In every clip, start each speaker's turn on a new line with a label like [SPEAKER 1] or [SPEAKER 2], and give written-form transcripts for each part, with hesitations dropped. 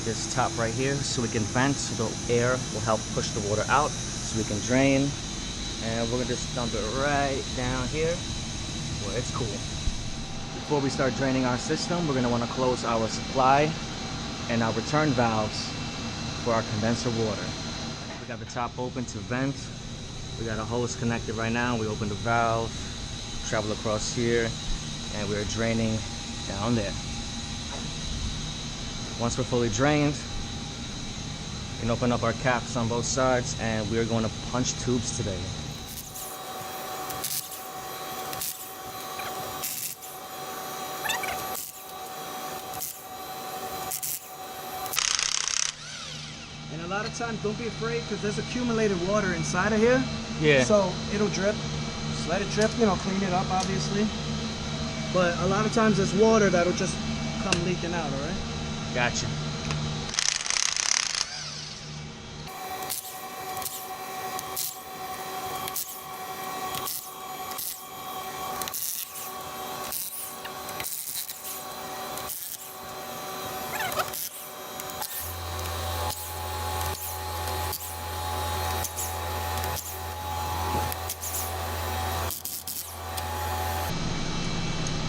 [SPEAKER 1] this top right here so we can vent, so the air will help push the water out so we can drain. And we're gonna just dump it right down here where it's cool. Before we start draining our system, we're gonna wanna close our supply and our return valves for our condenser water. We got the top open to vent. We got a hose connected right now. We open the valve, travel across here, and we're draining down there. Once we're fully drained, we can open up our caps on both sides, and we're going to punch tubes today.
[SPEAKER 2] And a lot of times, don't be afraid, because there's accumulated water inside of here.
[SPEAKER 1] Yeah.
[SPEAKER 2] So it'll drip. Just let it drip, you know, clean it up, obviously. But a lot of times there's water that'll just come leaking out, all right?
[SPEAKER 1] Gotcha.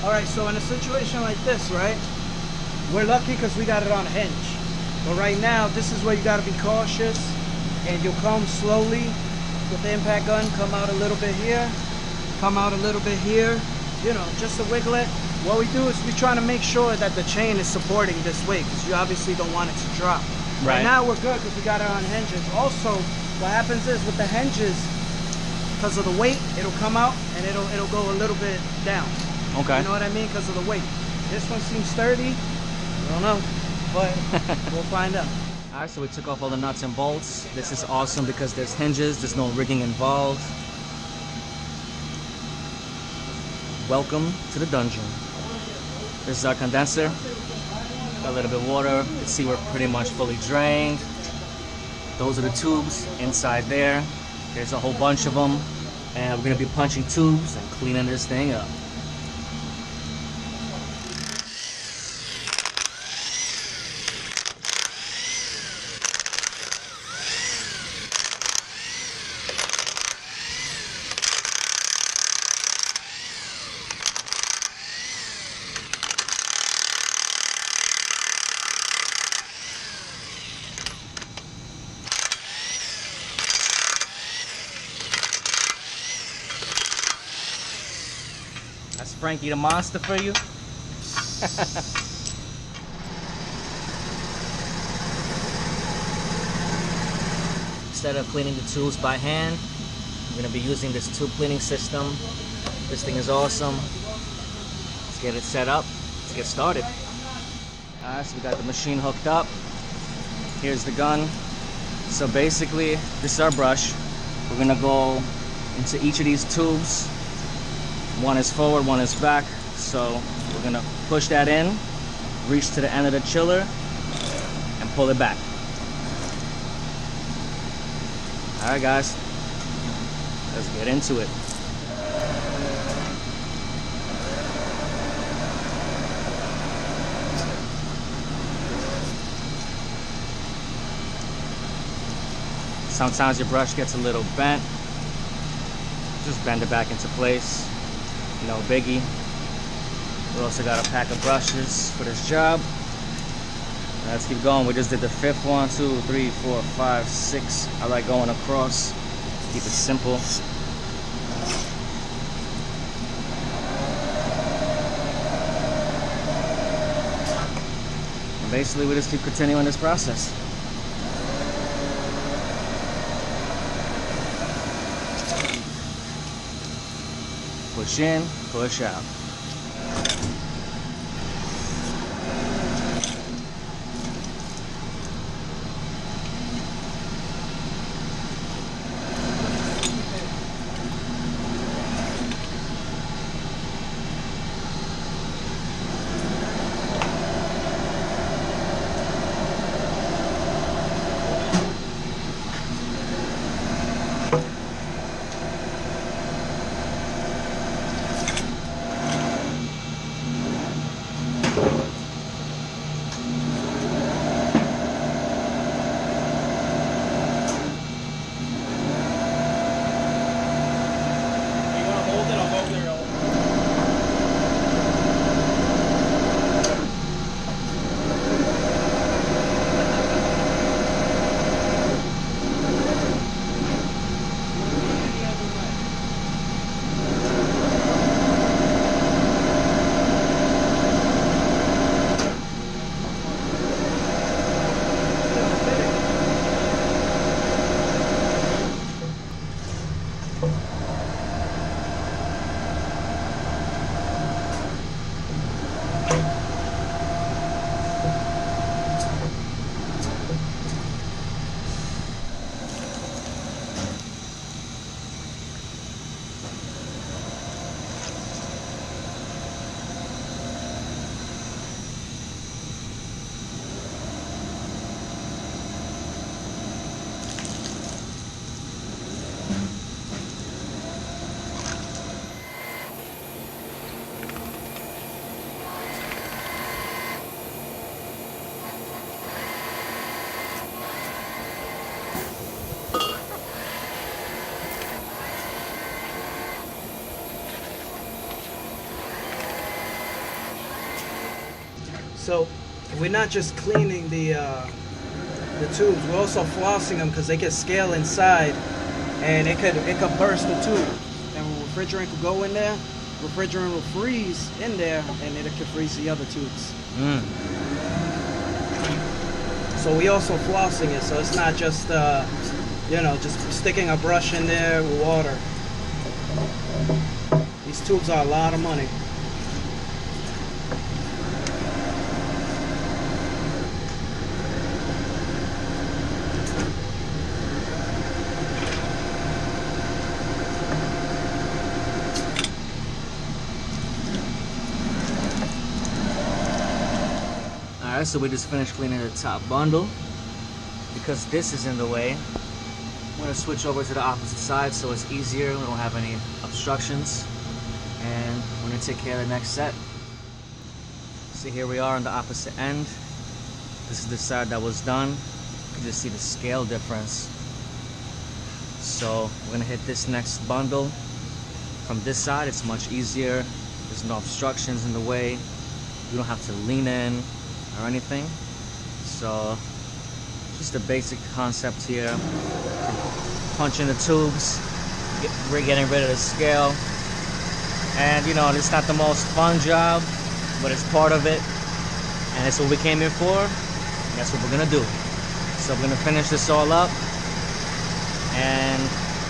[SPEAKER 2] All right, so in a situation like this, right, we're lucky because we got it on a hinge. But right now, this is where you got to be cautious, and you'll come slowly with the impact gun, come out a little bit here, come out a little bit here, you know, just to wiggle it. What we do is we try to make sure that the chain is supporting this weight, because you obviously don't want it to drop. Right now we're good because we got it on hinges. Also, what happens is with the hinges, because of the weight, it'll come out and it'll go a little bit down.
[SPEAKER 1] Okay.
[SPEAKER 2] You know what I mean? Because of the weight. This one seems sturdy. I don't know, but we'll find out.
[SPEAKER 1] All right, so we took off all the nuts and bolts. This is awesome because there's hinges, there's no rigging involved. Welcome to the dungeon. This is our condenser. Got a little bit of water. You can see we're pretty much fully drained. Those are the tubes inside there. There's a whole bunch of them. And we're gonna be punching tubes and cleaning this thing up. That's Frankie the Monster for you. Instead of cleaning the tubes by hand, I'm going to be using this tube cleaning system. This thing is awesome. Let's get it set up. Let's get started. Alright, so we got the machine hooked up. Here's the gun. So basically, this is our brush. We're going to go into each of these tubes. One is forward, one is back. So we're gonna push that in, reach to the end of the chiller, and pull it back. All right, guys, let's get into it. Sometimes your brush gets a little bent. Just bend it back into place. No biggie. We also got a pack of brushes for this job. Let's keep going. We just did the fifth one, 2, 3, 4, 5, 6. I like going across. Keep it simple. And basically, we just keep continuing this process. Push in, push out.
[SPEAKER 2] So we're not just cleaning the tubes, we're also flossing them because they get scale inside, and it could burst the tube. And refrigerant could go in there, refrigerant will freeze in there, and it could freeze the other tubes. So we also flossing it, so it's not just just sticking a brush in there with water. These tubes are a lot of money.
[SPEAKER 1] Alright, so we just finished cleaning the top bundle. Because this is in the way, I'm going to switch over to the opposite side so it's easier, we don't have any obstructions. And we're going to take care of the next set. So here we are on the opposite end. This is the side that was done. You can just see the scale difference. So we're going to hit this next bundle. From this side it's much easier. There's no obstructions in the way. You don't have to lean in or anything. So just the basic concept here. Punching the tubes, we're getting rid of the scale. And it's not the most fun job, but it's part of it. And it's what we came here for. And that's what we're gonna do. So we're gonna finish this all up. And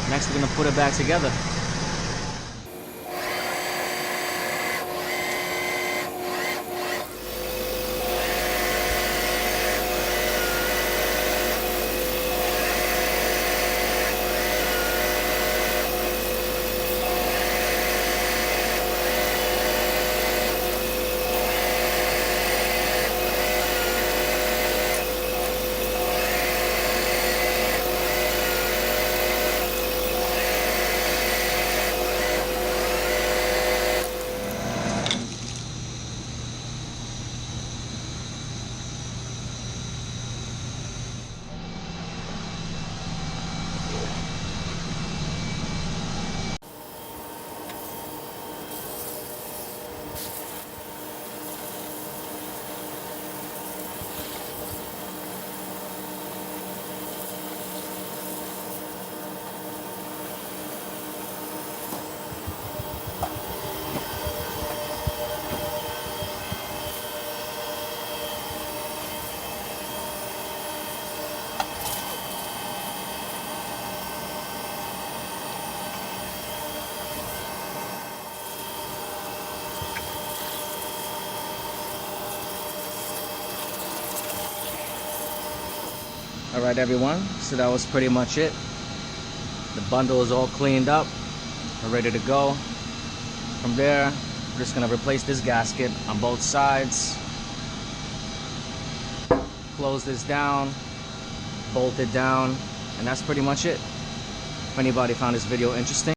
[SPEAKER 1] next we're gonna put it back together. Alright everyone, so that was pretty much it. The bundle is all cleaned up. We're ready to go. From there, we're just going to replace this gasket on both sides. Close this down, bolt it down, and that's pretty much it. If anybody found this video interesting,